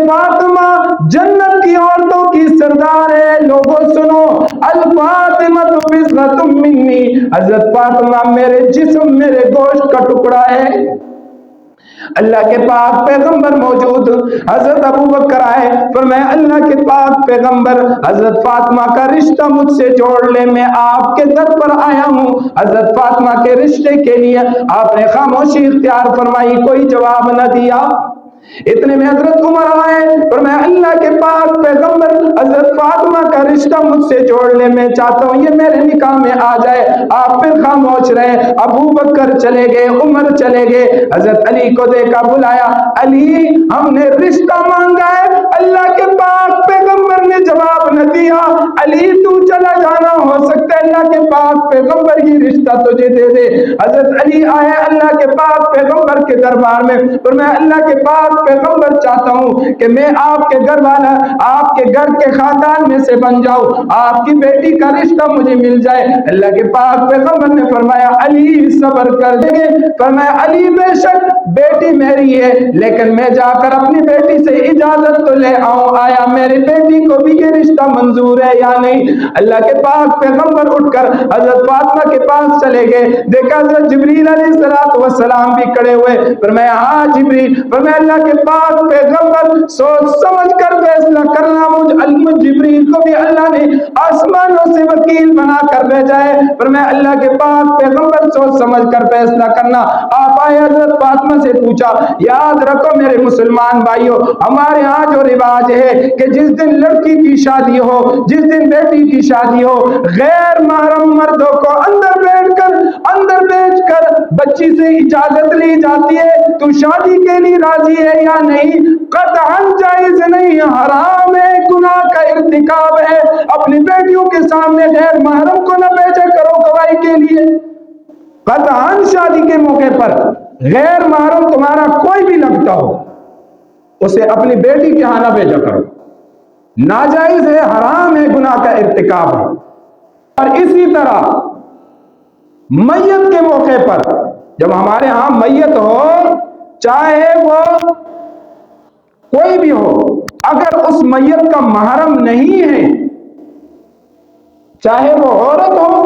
فاطمہ جنت کی عورتوں کی سردار ہے. لوگوں سنو، الفاطمہ بضعۃ منی، حضرت فاطمہ میرے جسم، میرے گوشت کا ٹکڑا ہے. اللہ کے پاک پیغمبر موجود، حضرت ابو بکر آئے، فرمایا اللہ کے پاک پیغمبر حضرت فاطمہ کا رشتہ مجھ سے جوڑ لے، میں آپ کے در پر آیا ہوں. حضرت فاطمہ کے رشتے کے لیے آپ نے خاموشی اختیار فرمائی، کوئی جواب نہ دیا. اتنے میں حضرت عمر آئے، فرمایا اللہ کے پاک پیغمبر حضرت فاطمہ کا رشتہ مجھ سے جوڑ لے، میں چاہتا ہوں یہ میرے نکاح میں آ جائے. آپ پھر خاموش رہے. ابو بکر چلے گئے، عمر چلے گئے. حضرت علی کو دیکھا، بلایا، علی ہم نے رشتہ مانگا ہے. اللہ کے پاک پیغمبر نے جواب نہ دیا. علی تو چلا جانا، ہو سکتا ہے اللہ کے پاک پیغمبر یہ رشتہ تجھے دے دے. حضرت علی آئے اللہ کے پاک پیغمبر کے دربار میں، فرمایا اللہ کے پاک پیغمبر چاہتا ہوں کہ میں آپ کے گھر والا، آپ کے گھر کے خاندان میں سے بن جاؤں، آپ کی بیٹی کا رشتہ مجھے مل جائے. اللہ کے پاک پیغمبر نے فرمایا علی صبر کر دے. فرمایا علی بے شک بیٹی میری ہے، لیکن میں جا کر اپنی بیٹی سے اجازت تو لے آؤں، آیا میری بیٹی کو بھی یہ رشتہ منظور ہے یا نہیں. اللہ کے پاک پیغمبر اٹھ کر حضرت فاطمہ کے پاس چلے گئے. دیکھا حضرت جبریل علیہ السلام بھی کھڑے ہوئے. فرمایا ہاں جبریل. فرمایا اللہ کے پاک پیغمبر سوچ سمجھ کر فیصلہ کرنا. مجھ جبریل کو بھی اللہ نے آسمانوں سے وکیل بنا کر بھیجا ہے. فرمایا اللہ کے پاک پیغمبر سوچ سمجھ کر فیصلہ کرنا. آپ آئے، حضرت فاطمہ سے پوچھا، یاد رکھو میرے مسلمان بھائیوں، ہمارے ہاں جو رواج ہے کہ جس دن لڑکی کی شادی ہو، جس دن بیٹی کی شادی ہو، غیر محرم مردوں کو اندر بیٹھ کر بچی سے اجازت لی جاتی ہے. تو شادی کے لیے راضی ہے یا نہیں؟ قطعاً جائز نہیں، حرام ہے، گناہ کا ارتکاب ہے. اپنی بیٹیوں کے سامنے غیر محرم کو نہ بھیجا کرو گواہی کے لیے. قطعاً شادی کے موقع پر غیر محرم تمہارا کوئی بھی لگتا ہو، اسے اپنی بیٹی کے ہاں نہ بھیجا کرو. ناجائز ہے، حرام ہے، گناہ کا ارتکاب ہے. اور اسی طرح میت کے موقع پر جب ہمارے ہاں میت ہو، چاہے وہ کوئی بھی ہو، اگر اس میت کا محرم نہیں ہے، چاہے وہ عورت ہو،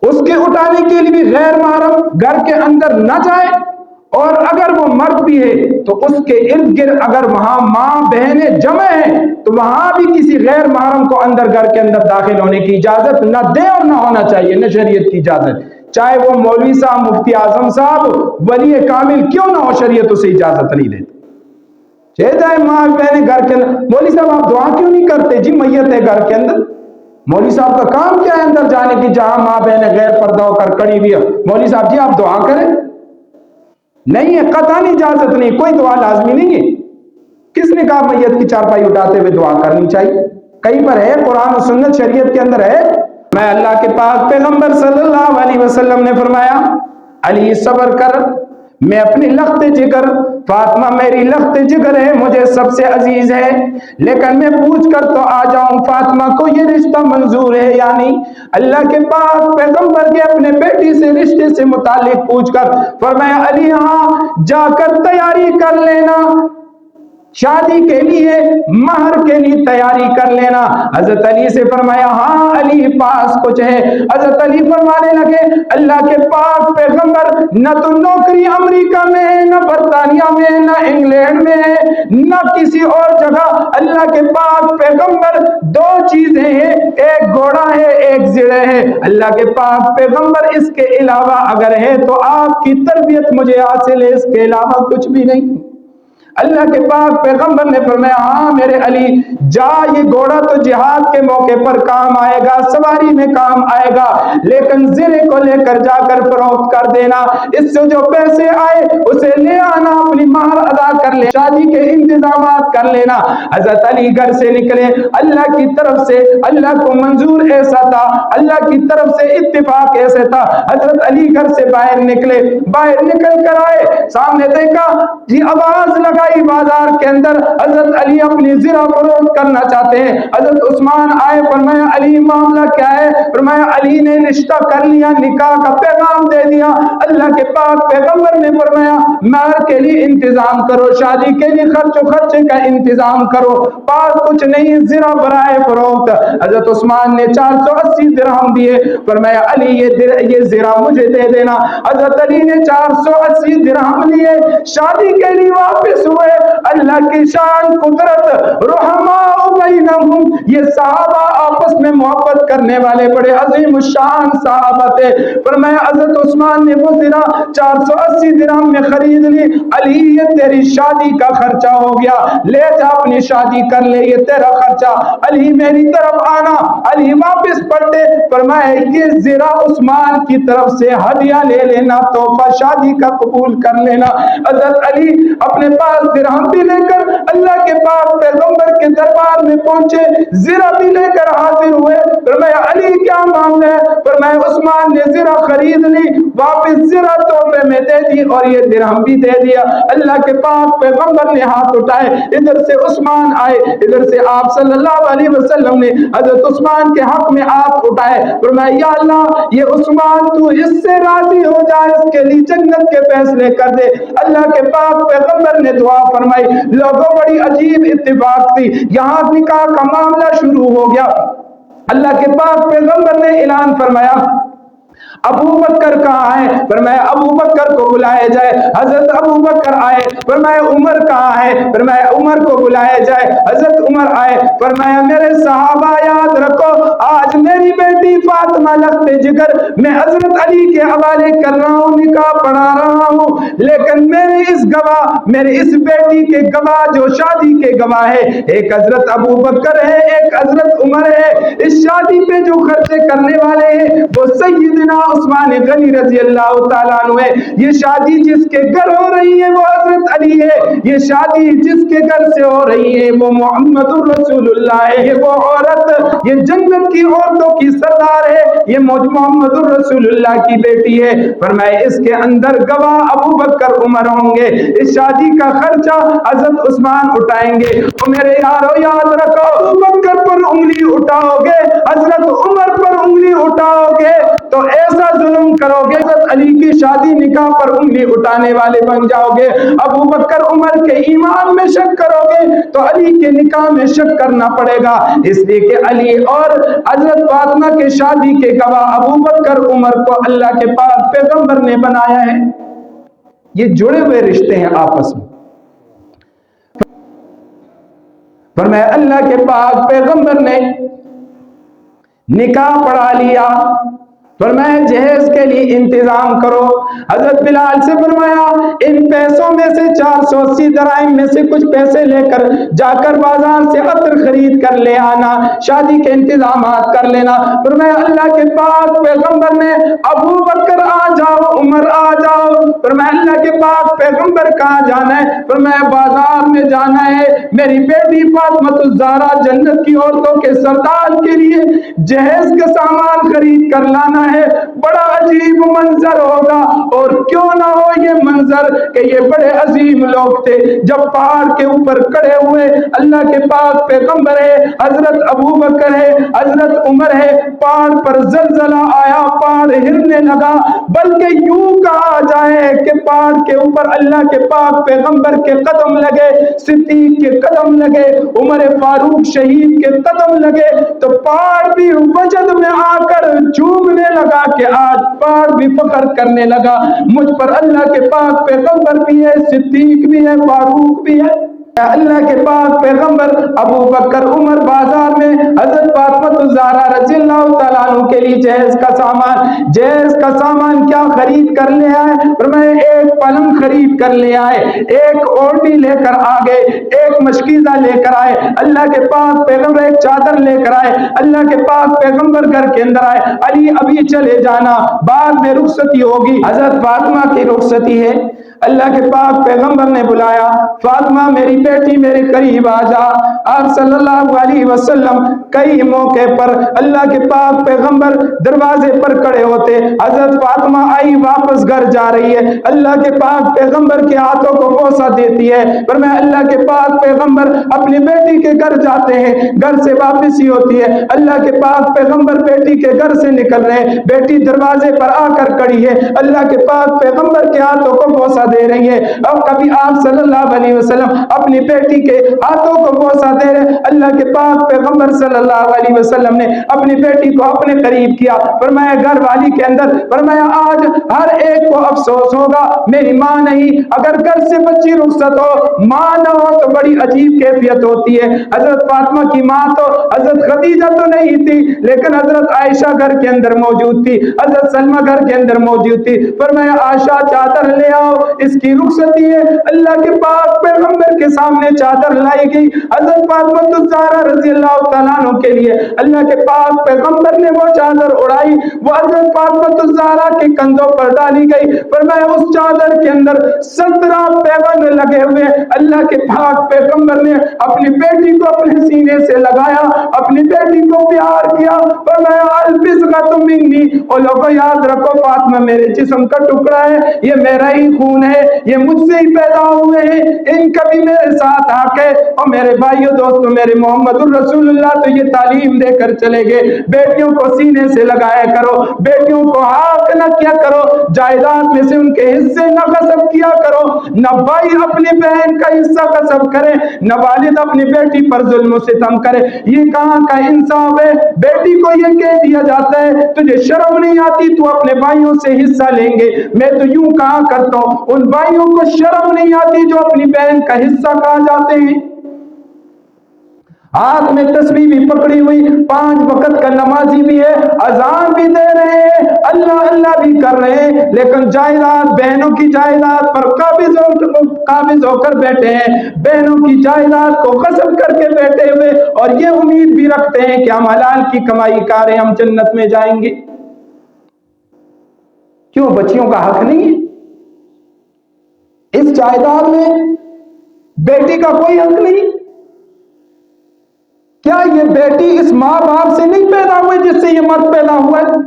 اس کے اٹھانے کے لیے بھی غیر محرم گھر کے اندر نہ جائے. اور اگر وہ مرد بھی ہے تو اس کے ارد گرد اگر وہاں ماں بہنیں جمع ہیں تو وہاں بھی کسی غیر محرم کو اندر گھر کے اندر داخل ہونے کی اجازت نہ دے اور نہ ہونا چاہیے، نہ شریعت کی اجازت. چاہے وہ مولوی صاحب، مفتی اعظم صاحب، ولی کامل کیوں نہ ہو، شریعت اسے اجازت نہیں دیتی. جائے ماں بہنیں گھر کے اندر. مولوی صاحب آپ دعا کیوں نہیں کرتے؟ جی میت ہے گھر کے اندر. مولوی صاحب کا کام کیا ہے اندر جانے کی جہاں ماں بہنیں غیر پردہ ہو کر کھڑی ہوئی ہے؟ مولوی صاحب جی آپ دعا کریں. نہیں ہے، قطعاً اجازت نہیں، کوئی دعا لازمی نہیں ہے. کس نے کہا میت کی چارپائی اٹھاتے ہوئے دعا کرنی چاہیے؟ کہیں پر ہے؟ قرآن و سنت شریعت کے اندر ہے. میں اللہ کے پاک پیغمبر صلی اللہ علیہ وسلم نے فرمایا علی صبر کر، میں اپنی لخت جگر، فاطمہ میری لخت جگر ہے، مجھے سب سے عزیز ہے، لیکن میں پوچھ کر تو آ جاؤں فاطمہ کو یہ رشتہ منظور ہے یا نہیں. اللہ کے پاک پیغمبر کے اپنے بیٹی سے رشتے سے متعلق پوچھ کر فرمایا علی ہاں جا کر تیاری کر لینا، شادی کے لیے مہر کے لیے تیاری کر لینا. حضرت علی سے فرمایا ہاں علی پاس کچھ ہے. حضرت علی فرمانے لگے اللہ کے پاک پیغمبر نہ تو نوکری امریکہ میں ہے، نہ برطانیہ میں، نہ انگلینڈ میں ہے، نہ کسی اور جگہ. اللہ کے پاک پیغمبر دو چیزیں ہیں، ایک گھوڑا ہے، ایک زڑے ہے. اللہ کے پاک پیغمبر اس کے علاوہ اگر ہے تو آپ کی تربیت مجھے حاصل ہے، اس کے علاوہ کچھ بھی نہیں. اللہ کے پاک پیغمبر نے فرمایا ہاں میرے علی جا، یہ گھوڑا تو جہاد کے موقع پر کام آئے گا، سواری میں کام آئے گا، لیکن زرے کو لے کر جا کر فروخت کر دینا، اس سے جو پیسے آئے اسے لے آنا، اپنی مہر ادا کر لے، شادی کے انتظامات کر لینا. حضرت علی گھر سے نکلے، اللہ کی طرف سے اللہ کو منظور ایسا تھا، اللہ کی طرف سے اتفاق ایسے تھا. حضرت علی گھر سے باہر نکلے، باہر نکل کر آئے، سامنے دیکھا جی آواز لگائی بائی بازار کے اندر حضرت علی اپنی زرہ فروخت کرنا چاہتے ہیں. حضرت عثمان آئے, فرمایا علی معاملہ کیا ہے؟ فرمایا علی نے رشتہ کر لیا, نکاح کا پیغام دے دیا. اللہ کے پاک پیغمبر نے فرمایا مہر کے لیے انتظام کرو, شادی کے لیے خرچ و خرچے کا انتظام کرو, پاس کچھ نہیں, زرہ برائے فروخت. حضرت عثمان نے 480 درہم دیے. فرمایا علی یہ زرہ مجھے دے دینا. حضرت علی نے 480 درہم لیے, شادی کے لیے واپس ہوئے. اللہ کی شان, قدرت, رحماء بینہم, یہ صحابہ آپس میں محبت کرنے والے بڑے عظیم الشان صحابہ تھے. فرمایا حضرت عثمان نے وہ زرہ 480 درہم میں خرید لی. علی یہ تیری شادی کا خرچہ ہو گیا, لے جا اپنی شادی کر لے, یہ تیرا خرچہ. علی میری طرف آنا. علی واپس پلٹے. فرمایا یہ زرہ عثمان کی طرف سے ہدیہ لے لینا, تحفہ شادی کا قبول کر لینا. حضرت علی اپنے پاس درہم بھی لے کر اللہ کے پاک پیغمبر کے دربار میں پہنچے, زرہ بھی لے کر حاضر ہوئے. فرمایا علی کیا معاملہ ہے؟ فرمایا عثمان نے زرہ خرید لی, واپس زرہ تحفے میں دے دی اور یہ درہم بھی دے دیا. اللہ کے پاک پیغمبر نے ہاتھ اٹھائے, ادھر سے عثمان آئے, ادھر سے آپ صلی اللہ علیہ وسلم نے حضرت عثمان کے حق میں ہاتھ اٹھائے. فرمایا یا اللہ یہ عثمان تو اس سے راضی ہو جائے, اس کے لیے جنت کے فیصلے کر دے. اللہ کے پاک پیغمبر نے دعا فرمائی. لوگوں بڑی عجیب اتفاق تھی, یہاں نکاح کا معاملہ شروع ہو گیا. اللہ کے پاک پیغمبر نے اعلان فرمایا ابو بکر کہاں ہے؟ فرمایا ابو بکر کو بلایا جائے. حضرت ابو بکر آئے. فرمایا عمر کہاں ہے؟ فرمایا عمر کو بلایا جائے. حضرت عمر آئے. فرمایا میرے صحابہ یاد رکھو, آج میری بیٹی فاطمہ لخت جگر میں حضرت علی کے حوالے کر رہا ہوں, نکاح پڑھا رہا ہوں, لیکن میرے اس گواہ, میرے اس بیٹی کے گواہ جو شادی کے گواہ ہے, ایک حضرت ابو بکر ہے, ایک حضرت عمر ہے. اس شادی پہ جو خرچے کرنے والے ہیں وہ سیدنا عثمان غنی رضی اللہ تعالیٰ عنہ ہے. یہ شادی جس کے گھر ہو رہی ہے وہ حضرت علی ہے. یہ شادی جس کے گھر سے ہو رہی ہے وہ محمد رسول اللہ ہے. یہ وہ عورت, یہ جنت کی عورتوں کی سردار ہے, یہ محمد رسول اللہ کی بیٹی ہے. فرمائے اس کے اندر گواہ ابو بکر عمر ہوں گے. اس شادی کا خرچہ حضرت عثمان اٹھائیں گے. تو میرے یارو یاد رکھو, ابو بکر پر انگلی اٹھاؤ گے, حضرت عمر پر انگلی اٹھاؤ گے تو ایسا ظلم کرو گے, حضرت علی کی شادی نکاح پر انگلی اٹھانے والے بن جاؤ گے. ابو بکر عمر کے ایمان میں شک کرو گے تو علی کے نکاح میں شک کرنا پڑے گا, اس لیے کہ علی اور حضرت فاطمہ کے شادی کے گواہ ابو بکر عمر کو اللہ کے پاک پیغمبر نے بنایا ہے. یہ جڑے ہوئے رشتے ہیں آپس میں. فرمایا اللہ کے پاک پیغمبر نے نکاح پڑھا لیا. فرمایا جہیز کے لیے انتظام کرو. حضرت بلال سے فرمایا ان پیسوں میں سے 480 دراہم میں سے کچھ پیسے لے کر جا کر بازار سے عطر خرید کر لے آنا, شادی کے انتظامات کر لینا. فرمایا اللہ کے پاک پیغمبر نے ابو بکر آ جاؤ, عمر آ جاؤ. فرمایا اللہ کے پاک پیغمبر کہاں جانا ہے؟ فرمایا بازار میں جانا ہے, میری بیٹی فاطمہ الزہرا جنت کی عورتوں کے سردار کے لیے جہیز کا سامان خرید کر لانا ہے. بڑا عجیب منظر ہوگا, اور کیوں نہ ہو یہ منظر کہ یہ بڑے عظیم لوگ تھے. جب پہاڑ کے اوپر کھڑے ہوئے, اللہ کے پاک پیغمبر ہے, حضرت ابو بکر ہے, حضرت عمر ہے, پہاڑ پر زلزلہ آیا, پہاڑ ہلنے لگا. بلکہ یوں کہا جائے کہ پہاڑ کے اوپر اللہ کے پاک پیغمبر کے قدم لگے, صدیق کے قدم لگے, عمر فاروق شہید کے قدم لگے, تو پہاڑ بھی وجد میں آ کر جھومنے لگا کہ آج پہاڑ بھی فخر کرنے لگا, مجھ پر اللہ کے پاک پیغمبر بھی ہے, صدیق بھی ہے, فاروق بھی ہے. اللہ کے پاک پیغمبر ابو بکر عمر بازار میں حضرت فاطمہ الزہرا رضی اللہ تعالیٰ عنہ کے لیے جہیز کا سامان کیا خرید کر لے آئے؟ فرمایا ایک پلنگ خرید کر لے آئے, ایک اوڑنی لے کر آ گئے, ایک مشکیزہ لے کر آئے. اللہ کے پاک پیغمبر ایک چادر لے کر آئے. اللہ کے پاک پیغمبر گھر کے اندر آئے. علی ابھی چلے جانا, بعد میں رخصتی ہوگی. حضرت فاطمہ کی رخصتی ہے, اللہ کے پاک پیغمبر نے بلایا، فاطمہ میری بیٹی میرے قریب آ جا۔ آپ صلی اللہ علیہ وسلم کئی موقع پر اللہ کے پاک پیغمبر دروازے پر کھڑے ہوتے، حضرت فاطمہ آئی واپس گھر جا رہی ہے، اللہ کے پاک پیغمبر کے ہاتھوں کو بوسہ دیتی ہے، پر میں اللہ کے پاک پیغمبر اپنی بیٹی کے گھر جاتے ہیں، گھر سے واپسی ہوتی ہے، اللہ کے پاک پیغمبر بیٹی کے گھر سے نکل رہے ہیں، بیٹی دروازے پر آ کر کھڑی ہے، اللہ کے پاک پیغمبر کے ہاتھوں کو بوسہ دے رہی ہے۔ اور کبھی آپ صلی اللہ علیہ وسلم اپنی بیٹی کے ہاتھوں کو بوسہ دے رہے، اللہ کے پاک پیغمبر صلی اللہ علیہ وسلم نے اپنی بیٹی کو اپنے قریب کیا، فرمایا گھر والی کے اندر، فرمایا آج ہر ایک کو افسوس ہوگا میری ماں نہیں، اگر گھر سے بچی رخصت ہو ماں نہ ہو تو بڑی عجیب کیفیت ہوتی ہے۔ حضرت فاطمہ کی ماں تو حضرت خدیجہ تو نہیں تھی، لیکن حضرت عائشہ گھر کے اندر موجود تھی، حضرت سلمہ گھر کے اندر موجود تھی، فرمایا عائشہ چادر لے آؤ اس کی رخصتی ہے۔ اللہ کے پاک پیغمبر کے سامنے چادر لائی گئی، حضرت فاطمہ الزہرا رضی اللہ تعالیٰ عنہ کے لیے اللہ کے پاک پیغمبر نے وہ چادر اڑائی، وہ حضرت فاطمہ الزہرا کے کندھوں پر ڈالی گئی، فرمایا اس چادر کے اندر 17 پیوند لگے ہوئے، اللہ کے پاک پیغمبر نے اپنی بیٹی کو اپنے سینے سے لگایا، اپنی بیٹی کو پیار کیا، فرمایا البسغۃ منی، اور لوگوں یاد رکھو فاطمہ میرے جسم کا ٹکڑا ہے، یہ میرا ہی خون ہے، یہ مجھ سے ہی پیدا ہوئے ہیں، ان کا بھی میرے ساتھ حق ہے۔ اور میرے بھائیوں دوستوں میرے محمد الرسول اللہ تو یہ تعلیم دے کر چلے گئے، بیٹیوں کو سینے سے لگایا کرو، بیٹیوں کو حق نہ کیا کرو، جائیداد میں سے ان کے حصے نہ غصب کیا کرو، نہ بھائی اپنی بہن کا حصہ غصب کرے، نہ والد اپنی بیٹی پر ظلم و ستم کرے، یہ کہاں کا انصاف ہے؟ بیٹی کو یہ کہہ دیا جاتا ہے تجھے شرم نہیں آتی تو اپنے بھائیوں سے حصہ لیں گے، میں تو یوں کہا کرتا ہوں ان بھائیوں کو شرم نہیں آتی جو اپنی بہن کا حصہ کہا جاتے ہیں۔ ہاتھ میں تسبیح بھی پکڑی ہوئی، 5 وقت کا نمازی بھی ہے، اذان بھی دے رہے ہیں، اللہ اللہ بھی کر رہے ہیں، لیکن جائیداد بہنوں کی جائیداد پر قابض ہو کر بیٹھے ہیں، بہنوں کی جائیداد کو غصب کر کے بیٹھے ہوئے، اور یہ امید بھی رکھتے ہیں کہ ہم حلال کی کمائی کریں ہم جنت میں جائیں گے۔ کیوں بچیوں کا حق نہیں ہے اس جائیداد میں؟ بیٹی کا کوئی حق نہیں؟ کیا یہ بیٹی اس ماں باپ سے نہیں پیدا ہوئی جس سے یہ مرد پیدا ہوا ہے؟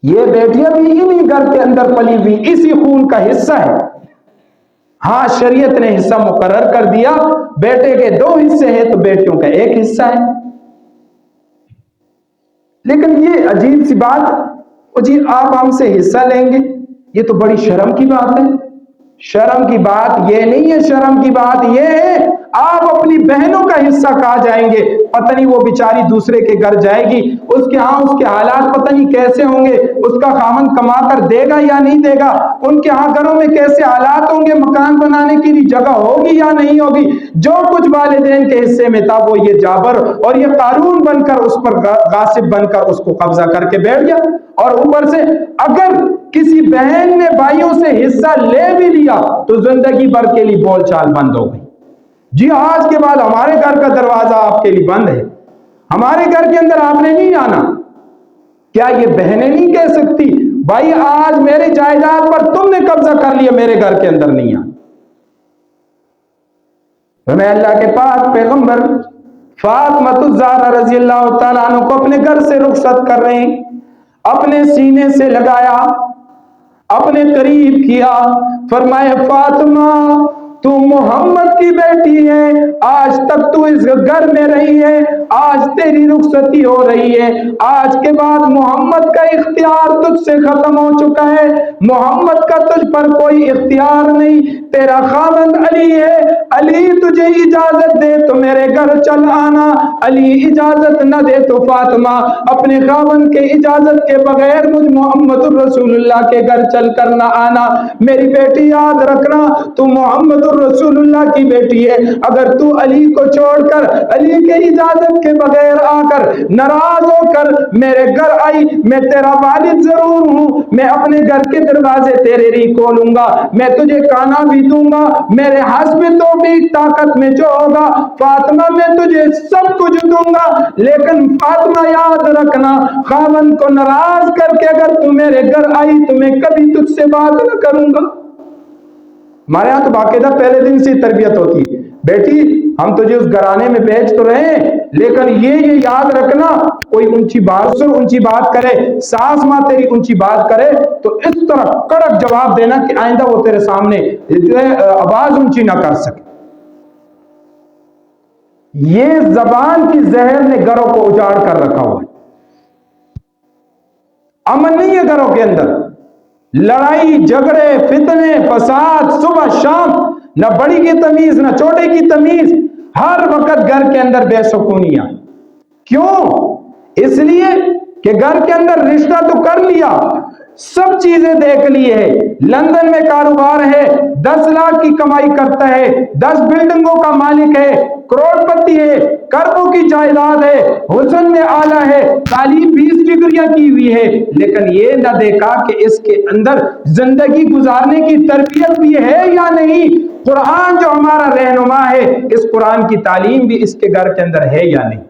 یہ بیٹیاں بھی انہی گھر کے اندر پلی ہوئی اسی خون کا حصہ ہے۔ ہاں شریعت نے حصہ مقرر کر دیا، بیٹے کے 2 حصے ہیں تو بیٹیوں کا 1 حصہ ہے، لیکن یہ عجیب سی بات، جی آپ ہم سے حصہ لیں گے، یہ تو بڑی شرم کی بات ہے۔ شرم کی بات یہ نہیں ہے، شرم کی بات یہ ہے آپ اپنی بہنوں کا حصہ کہا جائیں گے، پتہ نہیں وہ بیچاری دوسرے کے گھر جائے گی، اس کے ہاں اس کے حالات پتہ نہیں کیسے ہوں گے، اس کا خاوند کما کر دے گا یا نہیں دے گا، ان کے ہاں گھروں میں کیسے حالات ہوں گے، مکان بنانے کی بھی جگہ ہوگی یا نہیں ہوگی، جو کچھ والدین کے حصے میں تھا وہ یہ جابر اور یہ قارون بن کر اس پر غاصب بن کر اس کو قبضہ کر کے بیٹھ گیا۔ اور اوپر سے اگر کسی بہن نے بھائیوں سے حصہ لے بھی لیا تو زندگی بھر کے لیے بول چال بند ہو گئی، جی آج کے بعد ہمارے گھر کا دروازہ آپ کے لیے بند ہے، ہمارے گھر کے اندر آپ نے نہیں آنا۔ کیا یہ بہنیں نہیں کہہ سکتی بھائی آج میرے جائیداد پر تم نے قبضہ کر لیا، میرے گھر کے اندر نہیں آنا؟ میں اللہ کے پاک پیغمبر فاطمہ الزہرا رضی اللہ تعالیٰ عنہ کو اپنے گھر سے رخصت کر رہے ہیں، اپنے سینے سے لگایا، اپنے قریب کیا، فرمائے فاطمہ تو محمد کی بیٹی ہے، آج تک تو اس گھر میں رہی ہے، آج تیری رخصتی ہو رہی ہے، آج کے بعد محمد کا اختیار تجھ سے ختم ہو چکا ہے، محمد کا تجھ پر کوئی اختیار نہیں، تیرا خاوند علی ہے، علی تجھے اجازت دے تو میرے گھر چل آنا، علی اجازت نہ دے تو فاطمہ اپنے خاوند کے اجازت کے بغیر مجھ محمد الرسول اللہ کے گھر چل کر نہ آنا۔ میری بیٹی یاد رکھنا تو محمد الرسول اللہ کی بیٹی ہے، اگر تو علی کو چھوڑ کر علی کے اجازت کے بغیر آ کر ناراض ہو کر میرے گھر آئی، میں تیرا والد ضرور ہوں، میں اپنے گھر کے دروازے تیرے لیے کھولوں گا، میں تجھے کھانا بھی دوں گا، میرے حسب توفیق طاقت میں جو ہوگا فاطمہ میں تجھے سب کچھ دوں گا، لیکن فاطمہ یاد رکھنا خاوند کو ناراض کر کے اگر تو میرے میرے گھر آئی تو میں کبھی تجھ سے بات نہ کروں گا. ہمارے یہاں تو باقاعدہ پہلے دن سے تربیت ہوتی ہے، بیٹی ہم تجھے اس گھرانے میں بھیج تو رہے ہیں، لیکن یہ یاد رکھنا کوئی اونچی بات کرے، ساس ماں تیری اونچی بات کرے تو اس طرح کڑک جواب دینا کہ آئندہ وہ تیرے سامنے جو ہے آواز اونچی نہ کر سکے. یہ زبان کی زہر نے گھروں کو اجاڑ کر رکھا ہوا ہے. امن نہیں ہے گھروں کے اندر، لڑائی جھگڑے فتنے فساد صبح شام، نہ بڑی کی تمیز نہ چھوٹے کی تمیز، ہر وقت گھر کے اندر بے سکونیاں. کیوں؟ اس لیے کہ گھر کے اندر رشتہ تو کر لیا، سب چیزیں دیکھ لی ہے، لندن میں کاروبار ہے، 10 لاکھ کی کمائی کرتا ہے، 10 بلڈنگوں کا مالک ہے، کروڑ پتی ہے، کربوں کی جائیداد ہے، حسن میں آلہ ہے، تعلیم 20 ڈگریاں کی ہوئی ہے، لیکن یہ نہ دیکھا کہ اس کے اندر زندگی گزارنے کی تربیت بھی ہے یا نہیں. قرآن جو ہمارا رہنما ہے، اس قرآن کی تعلیم بھی اس کے گھر کے اندر ہے یا نہیں.